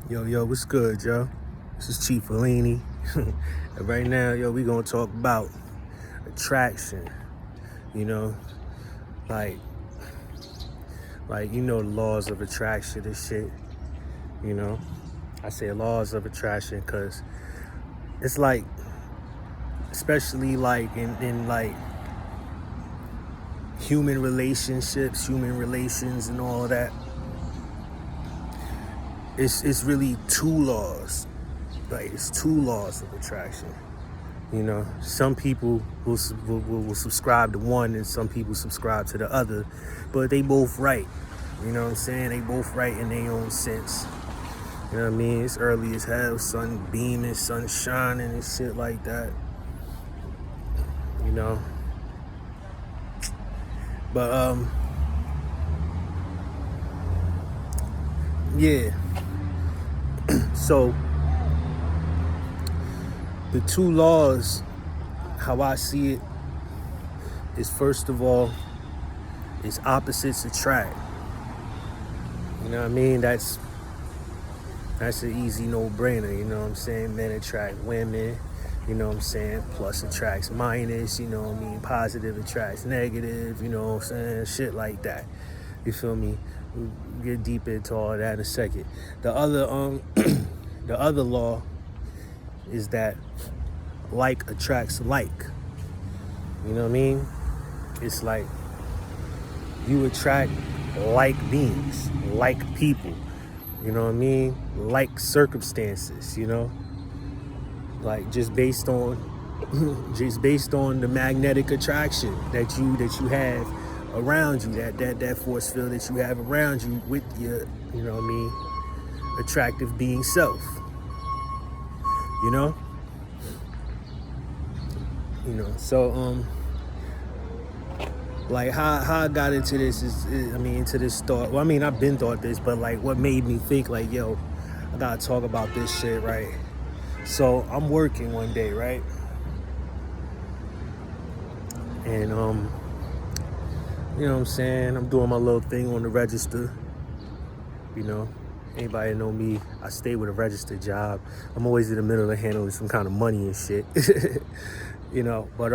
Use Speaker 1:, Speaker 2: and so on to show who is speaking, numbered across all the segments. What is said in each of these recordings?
Speaker 1: Yo, what's good, yo? This is Chief Fellini. And right now, yo, we gonna talk about attraction. You know, like, the laws of attraction and shit. You know, I say laws of attraction because it's like, especially like in like human relationships, human relations, and all of that. It's really two laws. Like, it's two laws of attraction. You know, some people will subscribe to one and some people subscribe to the other, but they both right. You know what I'm saying? They both right in their own sense. You know what I mean? It's early as hell, sun beaming, sun shining and shit like that. You know? But, yeah. So, the two laws, how I see it, is first of all, is opposites attract. You know what I mean? That's an easy no-brainer, you know what I'm saying? Men attract women, you know what I'm saying? Plus attracts minus, you know what I mean? Positive attracts negative, you know what I'm saying? Shit like that. You feel me? We'll get deep into all that in a second. The other the other law is that like attracts like. You know what I mean? It's like you attract like beings, like people. You know what I mean? Like circumstances, you know? Like just based on the magnetic attraction that you have around you, that force field that you have around you with your, you know what I mean, attractive being self. You know? So like how I got into this into this thought. Well, I mean, I've been thought this, but like what made me think like, yo, I gotta talk about this shit, right? So I'm working one day, right? And you know what I'm saying? I'm doing my little thing on the register. You know, anybody know me, I stay with a registered job. I'm always in the middle of handling some kind of money and shit. You know, but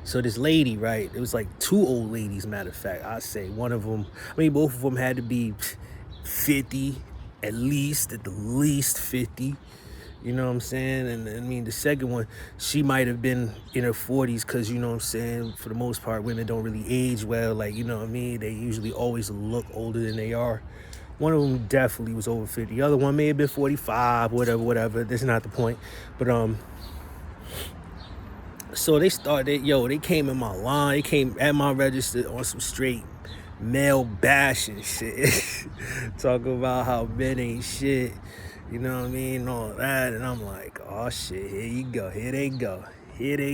Speaker 1: so this lady, right? It was like two old ladies, matter of fact. I say one of them, both of them had to be 50, at the least 50. You know what I'm saying? And the second one, she might have been in her 40s because, you know what I'm saying, for the most part, women don't really age well. Like, you know what I mean? They usually always look older than they are. One of them definitely was over 50. The other one may have been 45, whatever. That's not the point. But, so they came in my line. They came at my register on some straight male bashing shit. Talking about how men ain't shit. You know what I mean? All that. And I'm like, oh shit, here you go. Here they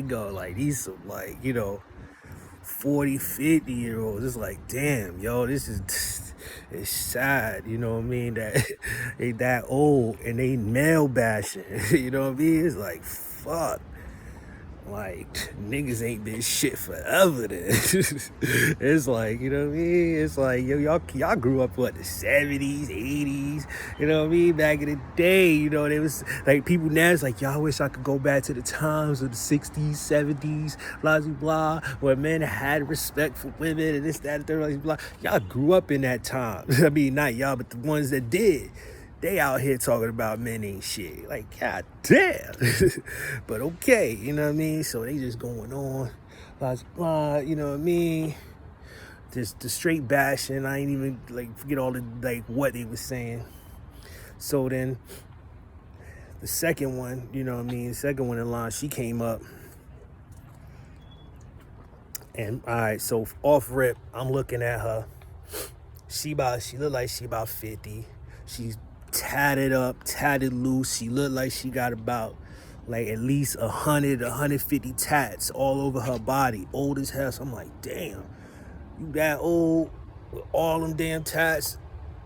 Speaker 1: go. Like, these some, like, 40, 50-year-olds. It's like, damn, yo, this is, it's sad, you know what I mean? That they that old and they male bashing. You know what I mean? It's like, fuck. Like, niggas ain't been shit forever then. It's like, you know what I mean? It's like, yo, y'all grew up, what, the 70s, 80s, you know what I mean? Back in the day, you know, there was, like, people now, it's like, y'all wish I could go back to the times of the 60s, 70s, blah, blah, blah, where men had respect for women and this, that, blah, blah, blah. Y'all grew up in that time. I mean, not y'all, but the ones that did. They out here talking about men ain't shit. Like, god damn. But okay, you know what I mean? So they just going on, blah, blah, you know what I mean? Just the straight bashing. I ain't even, like, forget all the, like, what they was saying. So then, the second one, you know what I mean? The second one in line, she came up. And, all right, so off rip, I'm looking at her. She look like she about 50. She's tatted up, tatted loose. She looked like she got about like at least 100, 150 tats all over her body. Old as hell. So I'm like, damn, you that old with all them damn tats?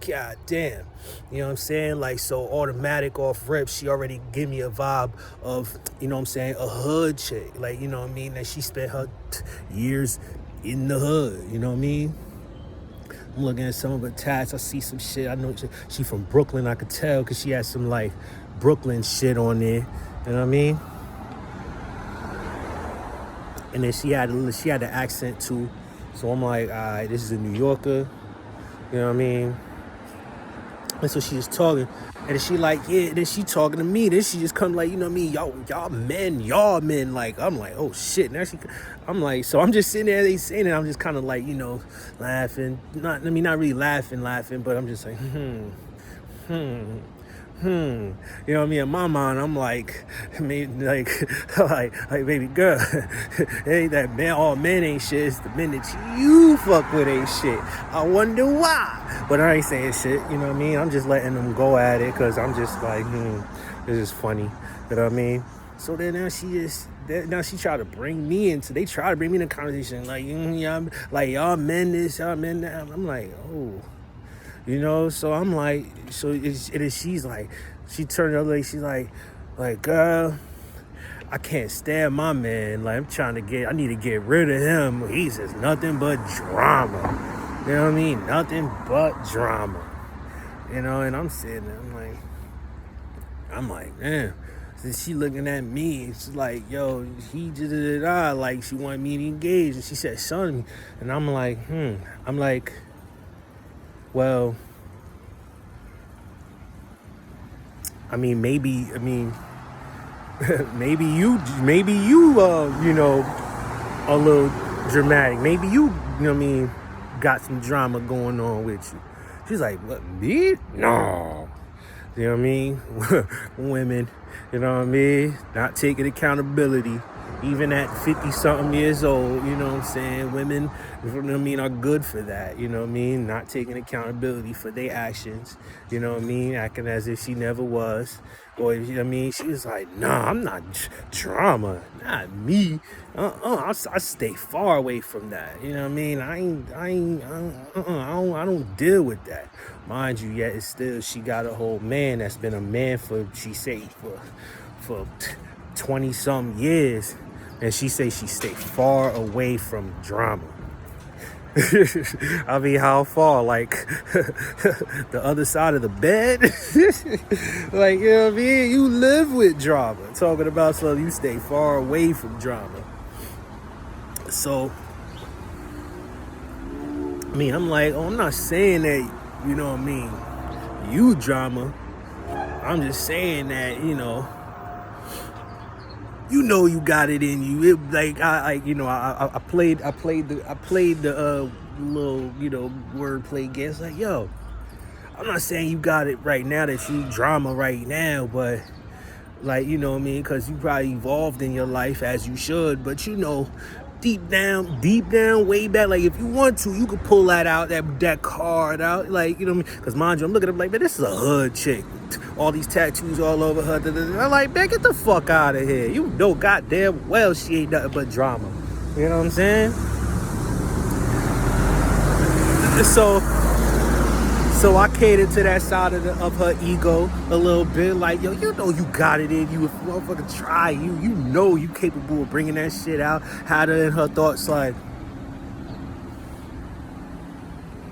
Speaker 1: God damn. You know what I'm saying? Like, so automatic off rip, she already give me a vibe of, you know what I'm saying, a hood chick. Like, you know what I mean? That she spent her years in the hood, you know what I mean? I'm looking at some of her tats. I see some shit. I know she from Brooklyn. I could tell because she had some like Brooklyn shit on there. You know what I mean? And then she had the accent too. So I'm like, all right, this is a New Yorker. You know what I mean? And so she just talking. And then she like, yeah, then she talking to me. Then she just come like, you know what I mean? Y'all men. Like, I'm like, oh shit. Now I'm like, so I'm just sitting there, they saying it. I'm just kind of like, you know, laughing. Not really laughing, but I'm just like, you know what I mean? In my mind, I'm like, like baby girl, hey, that man, all men ain't shit. It's the men that you fuck with ain't shit. I wonder why. But I ain't saying shit, you know what I mean? I'm just letting them go at it because I'm just like, this is funny, you know what I mean? So then now she tried to bring me into, they try to bring me in the conversation, like, y'all men this, y'all men that. I'm like, oh. You know, so I'm like, she's like, she turned the other way, she's like, girl, I can't stand my man. Like, I need to get rid of him. He's just nothing but drama. You know what I mean? Nothing but drama. You know, and I'm sitting there, I'm like, man. So she looking at me, she's like, yo, he just, like, she wanted me to engage. And she said, son, and I'm like, I'm like, well, maybe you, you know, a little dramatic. Maybe you know what I mean, got some drama going on with you. She's like, what, me? No. You know what I mean? Women, you know what I mean? Not taking accountability. Even at 50-something years old, you know what I'm saying? Women, you know what I mean, are good for that, you know what I mean? Not taking accountability for their actions, you know what I mean? Acting as if she never was. Or, you know what I mean? She was like, nah, I'm not drama. Not me. I stay far away from that, you know what I mean? I don't deal with that. Mind you, yet it's still, she got a whole man that's been a man for 20-some years. And she say she stay far away from drama. I mean, how far? Like, the other side of the bed? Like, you know what I mean? You live with drama. Talking about something, you stay far away from drama. So, I mean, I'm like, I'm not saying that, you know what I mean, you drama. I'm just saying that, you know you got it in you. It, like I played the little, you know, wordplay game. It's like, yo, I'm not saying you got it right now, that you drama right now, but like, you know what I mean, because you probably evolved in your life as you should, but you know, deep down, way back, like if you want to, you could pull that out, that card out, like, you know what I mean? Because mind you, I'm looking at her like, man, this is a hood chick. All these tattoos all over her. I'm like, man, get the fuck out of here. You know goddamn well she ain't nothing but drama. You know what I'm saying? So I catered to that side of her ego a little bit. Like, yo, you know you got it in you. If you motherfucker try, you know you capable of bringing that shit out. Had her in her thoughts like,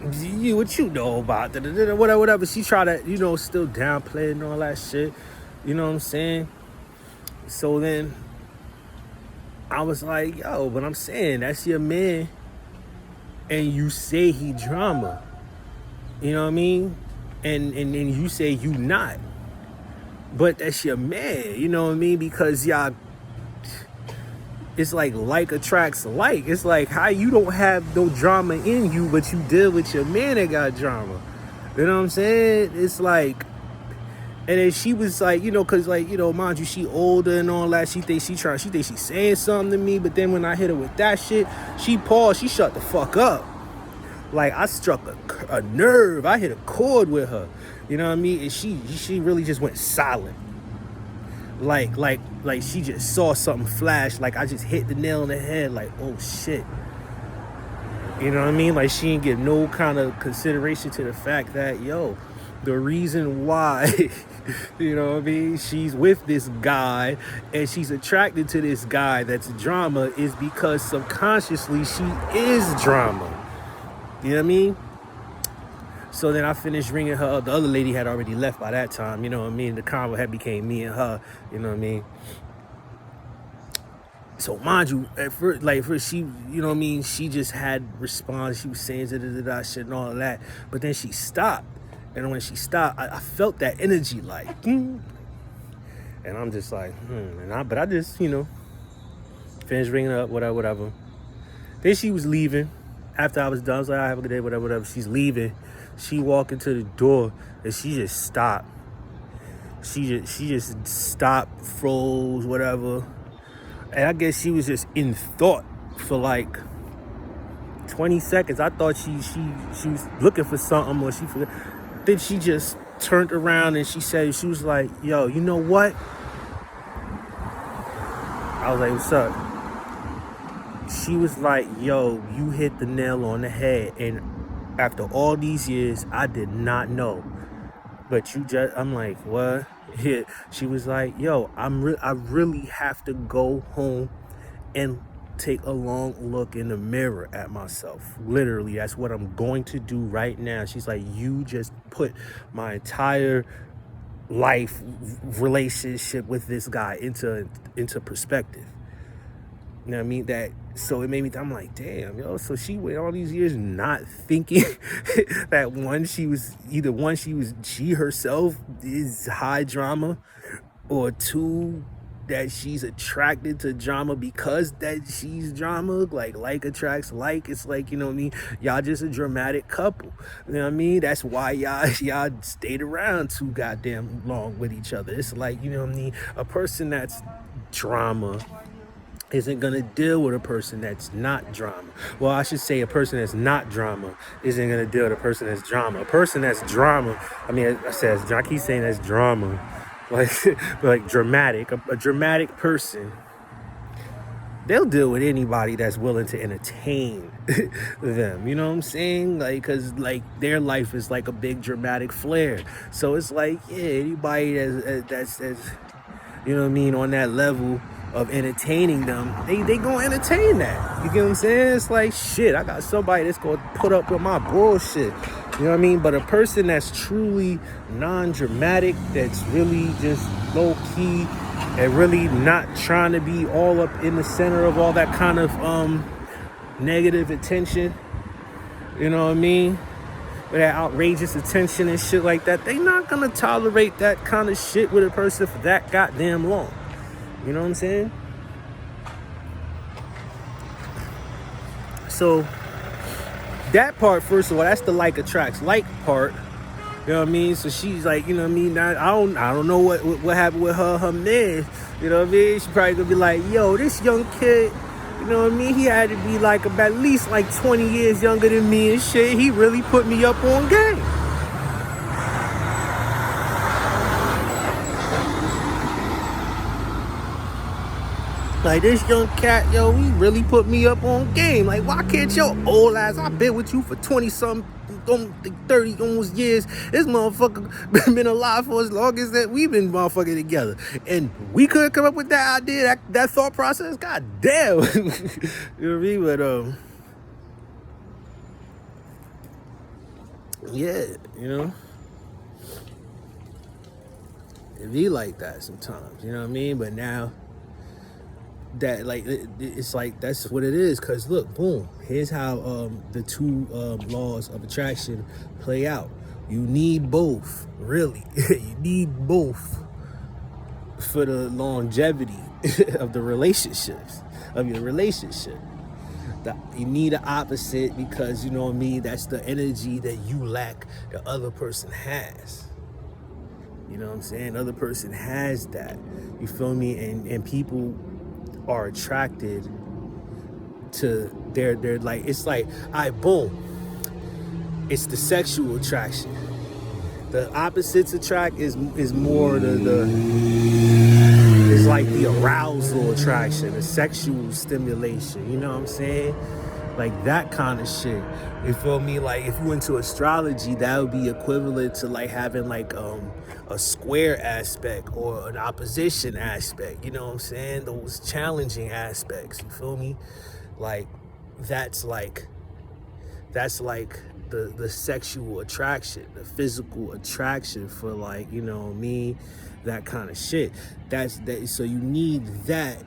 Speaker 1: what you know about whatever. She tried to, you know, still downplay and all that shit. You know what I'm saying? So then I was like, yo, but I'm saying that's your man, and you say he drama. You know what I mean? And you say you not. But that's your man, you know what I mean? Because y'all, it's like attracts like. It's like how you don't have no drama in you, but you deal with your man that got drama. You know what I'm saying? It's like, and then she was like, you know, cause like, you know, mind you, she older and all that. She thinks she's saying something to me, but then when I hit her with that shit, she paused, she shut the fuck up. Like, I struck a nerve. I hit a chord with her. You know what I mean? And she really just went silent. Like she just saw something flash. Like, I just hit the nail on the head. Like, oh shit. You know what I mean? Like, she didn't give no kind of consideration to the fact that, yo, the reason why, you know what I mean, she's with this guy and she's attracted to this guy that's drama is because subconsciously she is drama. You know what I mean? So then I finished ringing her up. The other lady had already left by that time, you know what I mean? The convo had became me and her, you know what I mean? So mind you, at first, she, you know what I mean? She just had response. She was saying da shit and all of that. But then she stopped. And when she stopped, I felt that energy like, and I'm just like, but I just, you know, finished ringing up, whatever. Then she was leaving. After I was done, I was like, I have a good day, whatever. She's leaving. She walked into the door and she just stopped. She just stopped, froze, whatever. And I guess she was just in thought for like 20 seconds. I thought she was looking for something, or she forgot. Then she just turned around and she was like, yo, you know what? I was like, what's up? She was like, yo, you hit the nail on the head. And after all these years, I did not know. But I'm like, what? Yeah. She was like, yo, I really have to go home and take a long look in the mirror at myself. Literally, that's what I'm going to do right now. She's like, you just put my entire life relationship with this guy into perspective. You know what I mean? So it made me, I'm like, damn, yo. So she went all these years not thinking that she herself is high drama, or two, that she's attracted to drama because that she's drama. Like attracts like. It's like, you know what I mean? Y'all just a dramatic couple. You know what I mean? That's why y'all stayed around too goddamn long with each other. It's like, you know what I mean? A person that's drama isn't gonna deal with a person that's not drama. Well, I should say a person that's not drama isn't gonna deal with a person that's drama. A person that's drama, I keep saying that's drama, like dramatic. A dramatic person, they'll deal with anybody that's willing to entertain them. You know what I'm saying? Like, cause like their life is like a big dramatic flare. So it's like, yeah, anybody that's you know what I mean, on that level of entertaining them, they gonna entertain that. You get what I'm saying? It's like, shit, I got somebody that's gonna put up with my bullshit. You know what I mean? But a person that's truly non-dramatic, that's really just low-key and really not trying to be all up in the center of all that kind of negative attention, you know what I mean? With that outrageous attention and shit like that, they not gonna tolerate that kind of shit with a person for that goddamn long. You know what I'm saying? So that part, first of all, that's the like attracts like part. You know what I mean? So she's like, you know what I mean? Now, I don't know what happened with her man. You know what I mean? She probably gonna be like, yo, this young kid, you know what I mean? He had to be like about at least like 20 years younger than me and shit. He really put me up on game. Like, this young cat, yo, he really put me up on game. Like, why can't your old ass, I've been with you for 20-something, 30 almost years. This motherfucker been alive for as long as that we've been motherfucking together. And we couldn't come up with that idea, that thought process. God damn. You know what I mean? But, yeah, you know. It be like that sometimes, you know what I mean? But now, that like it's like that's what it is, because look, boom, here's how the two laws of attraction play out. You need both, really. You need both for the longevity of the relationships, of your relationship. You need the opposite, because, you know what I mean, that's the energy that you lack, the other person has. You know what I'm saying? The other person has that, you feel me? And people are attracted to their like, it's like, all right, boom, it's the sexual attraction. The opposites attract is more it's like the arousal attraction, the sexual stimulation, you know what I'm saying? Like that kind of shit, you feel me? Like if you into astrology, that would be equivalent to like having like a square aspect or an opposition aspect, you know what I'm saying? Those challenging aspects, you feel me? Like that's like the sexual attraction, the physical attraction for, like, you know me, that kind of shit. That's that. So you need that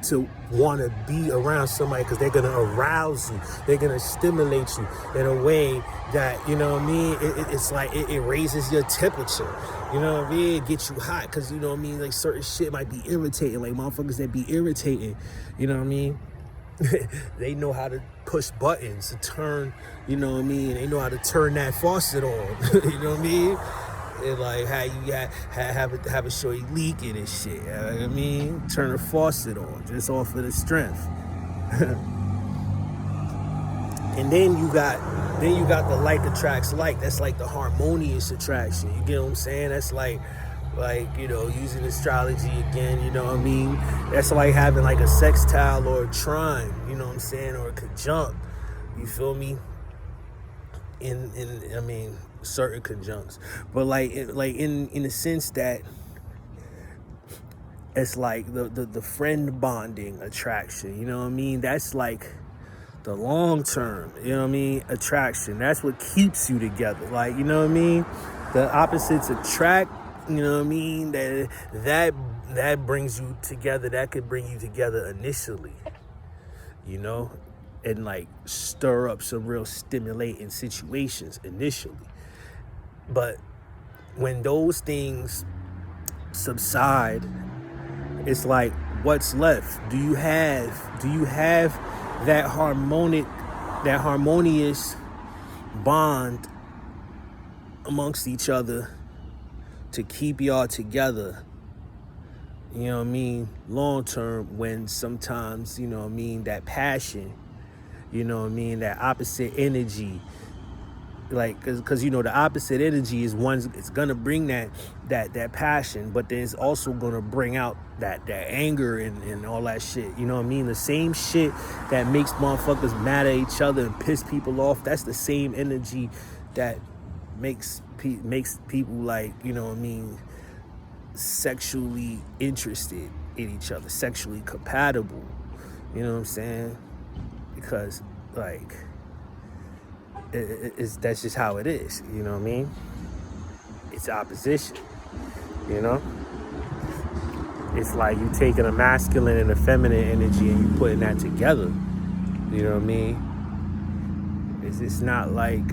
Speaker 1: to want to be around somebody, because they're gonna arouse you, they're gonna stimulate you in a way that, you know what I mean, it's like it raises your temperature, you know what I mean, it gets you hot, because, you know what I mean, like certain shit might be irritating, like motherfuckers that be irritating, you know what I mean. They know how to push buttons to turn, you know what I mean, they know how to turn that faucet on. You know what I mean. And like how you have a show you leaking and shit. You know what I mean? Turn the faucet on just off of the strength. And then you got the like attracts like. That's like the harmonious attraction. You get what I'm saying? That's like, you know, using astrology again, you know what I mean? That's like having like a sextile or a trine, you know what I'm saying, or a conjunct. You feel me? In I mean, certain conjuncts, but like in the sense that it's like the friend bonding attraction, you know what I mean? That's like the long term, you know what I mean, attraction. That's what keeps you together. Like, you know what I mean? The opposites attract, you know what I mean? That brings you together. That could bring you together initially, you know, and like stir up some real stimulating situations initially. But when those things subside, it's like, what's left? Do you have that harmonious bond amongst each other to keep y'all together, you know what I mean, long term, when sometimes, you know what I mean, that passion, you know what I mean, that opposite energy, like, because you know the opposite energy is it's gonna bring that passion, but then it's also gonna bring out that anger and all that shit, you know what I mean? The same shit that makes motherfuckers mad at each other and piss people off, that's the same energy that makes people, like, you know what I mean, sexually interested in each other, sexually compatible, you know what I'm saying? Because like that's just how it is, you know what I mean? It's opposition, you know? It's like you taking a masculine and a feminine energy and you putting that together, you know what I mean? It's not like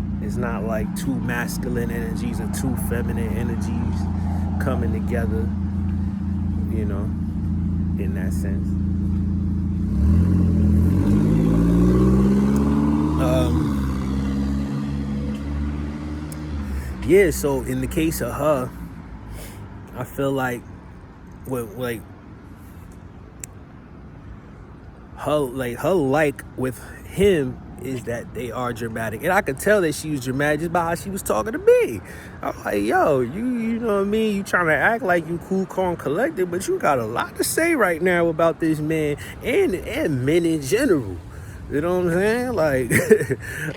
Speaker 1: two masculine energies and two feminine energies coming together, you know, in that sense. Yeah, so in the case of her, I feel like her with him is that they are dramatic. And I could tell that she was dramatic just by how she was talking to me. I'm like, yo, you know what I mean? You trying to act like you cool, calm, collected, but you got a lot to say right now about this man and men in general. You know what I'm saying? Like,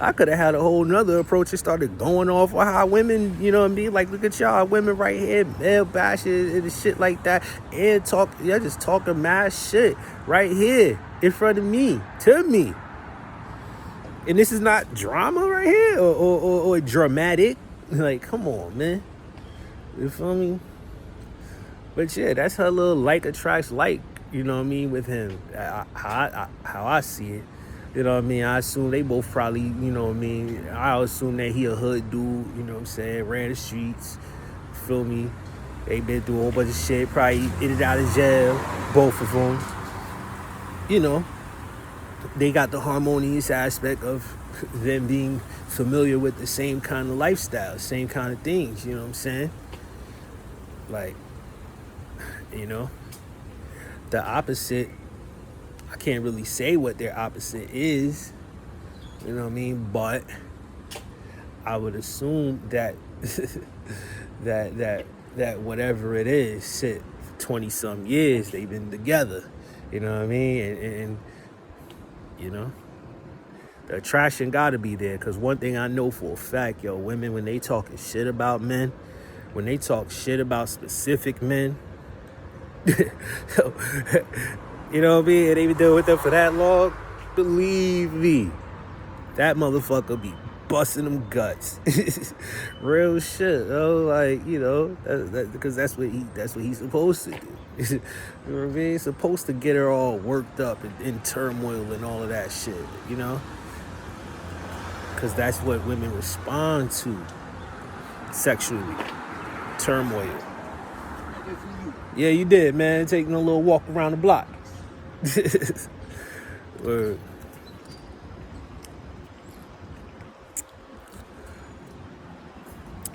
Speaker 1: I could have had a whole nother approach and started going off on how women, you know what I mean? Like, look at y'all women right here, male bashes and shit like that. And y'all just talking mad shit right here in front of me, to me. And this is not drama right here or dramatic. Like, come on, man. You feel me? But yeah, that's her little like attracts like, you know what I mean, with him. How I see it. You know what I mean? I assume they both probably, you know what I mean? I assume that he a hood dude, you know what I'm saying? Ran the streets, feel me? They been through a whole bunch of shit, probably in and out of jail, both of them. You know, they got the harmonious aspect of them being familiar with the same kind of lifestyle, same kind of things, you know what I'm saying? Like, you know, the opposite, I can't really say what their opposite is, you know what I mean? But I would assume that that whatever it is, shit, 20 some years they've been together, you know what I mean? And you know, the attraction gotta be there, because one thing I know for a fact, yo, women, when they talking shit about men, when they talk shit about specific men, you know what I mean? And they been dealing with them for that long. Believe me, that motherfucker be busting them guts. Real shit, yo. Like, you know, because that's what he's supposed to do. You know what I mean? He's supposed to get her all worked up and in turmoil and all of that shit, you know? Because that's what women respond to sexually. Turmoil. Yeah, you did, man. Taking a little walk around the block. Word.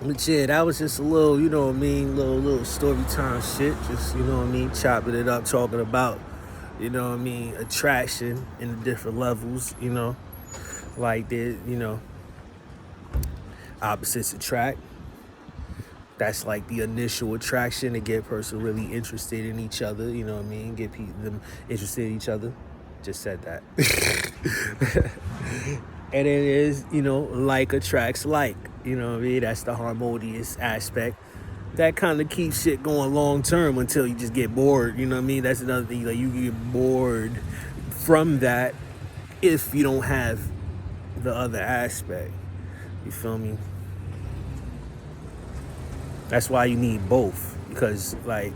Speaker 1: But yeah, that was just a little, you know what I mean, little story time shit. Just, you know what I mean, chopping it up, talking about, you know what I mean, attraction in the different levels, you know. Like, you know, opposites attract. That's like the initial attraction to get a person really interested in each other, you know what I mean, get them interested in each other. Just said that. And it is, you know, like attracts like, you know what I mean? That's the harmonious aspect. That kind of keeps shit going long term until you just get bored, you know what I mean? That's another thing, like you get bored from that if you don't have the other aspect. You feel me? That's why you need both, because like,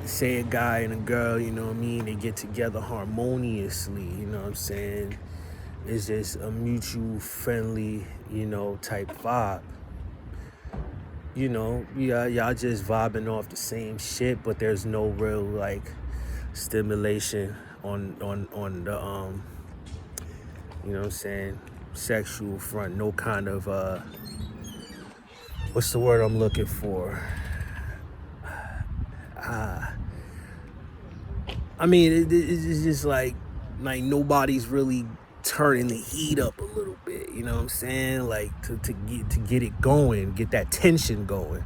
Speaker 1: say a guy and a girl, you know what I mean, they get together harmoniously, you know what I'm saying? It's just a mutual friendly, you know, type vibe. You know, y'all just vibing off the same shit, but there's no real like stimulation on the you know what I'm saying, sexual front. No kind of what's the word I'm looking for? I mean, it's just like nobody's really turning the heat up a little bit, you know what I'm saying? Like to get it going, get that tension going.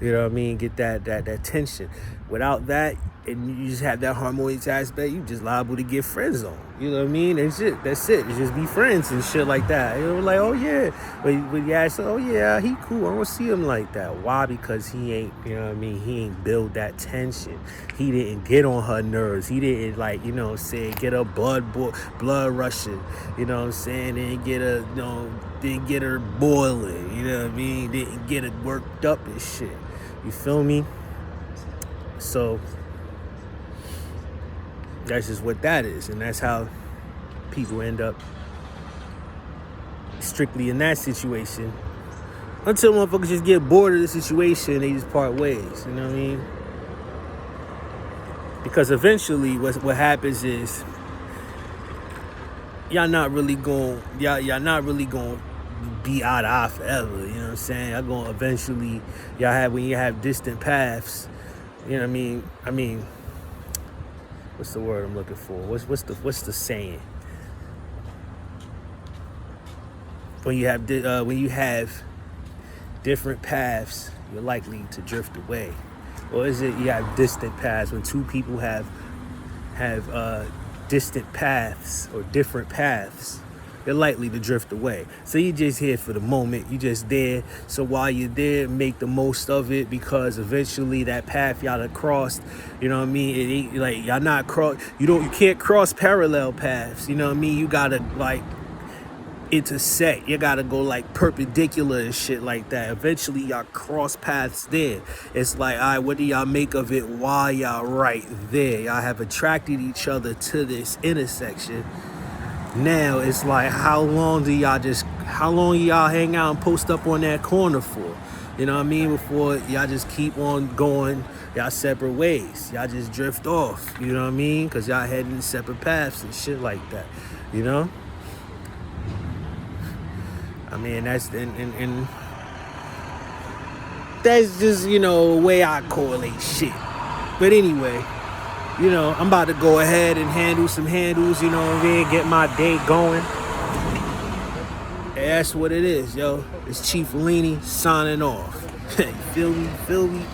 Speaker 1: You know what I mean? Get that tension. Without that, and you just have that harmonious aspect, you just liable to get friend zoned. You know what I mean? And shit, that's it. It's just be friends and shit like that. You know, like, oh yeah. But you ask, oh yeah, he cool. I don't see him like that. Why? Because he ain't, you know what I mean? He ain't build that tension. He didn't get on her nerves. He didn't, like, you know what I'm saying, get her blood rushing. You know what I'm saying? Didn't get her boiling. You know what I mean? Didn't get it worked up and shit. You feel me? So that's just what that is, and that's how people end up strictly in that situation until motherfuckers just get bored of the situation. They just part ways. You know what I mean? Because eventually, what happens is y'all not really going be eye to eye forever. You know what I'm saying? Y'all going eventually. When you have distant paths. You know what I mean, what's the word I'm looking for? What's the saying? When you have different paths, you're likely to drift away. Or is it you have distant paths? When two people have distant paths or different paths, you're likely to drift away. So you just here for the moment. You just there. So while you're there, make the most of it, because eventually that path y'all have crossed, you know what I mean? It ain't like y'all not cross. You can't cross parallel paths. You know what I mean? You gotta like intersect. You gotta go like perpendicular and shit like that. Eventually y'all cross paths there. It's like, all right, what do y'all make of it while y'all right there? Y'all have attracted each other to this intersection. Now it's like, how long y'all hang out and post up on that corner for? You know what I mean? Before y'all just keep on going y'all separate ways. Y'all just drift off, you know what I mean? Because y'all heading separate paths and shit like that, you know? I mean, that's and that's just, you know, a way I correlate shit. But anyway, you know, I'm about to go ahead and handle some handles, you know what I mean? Get my day going. And that's what it is, yo. It's Chief Lini signing off. Feel me?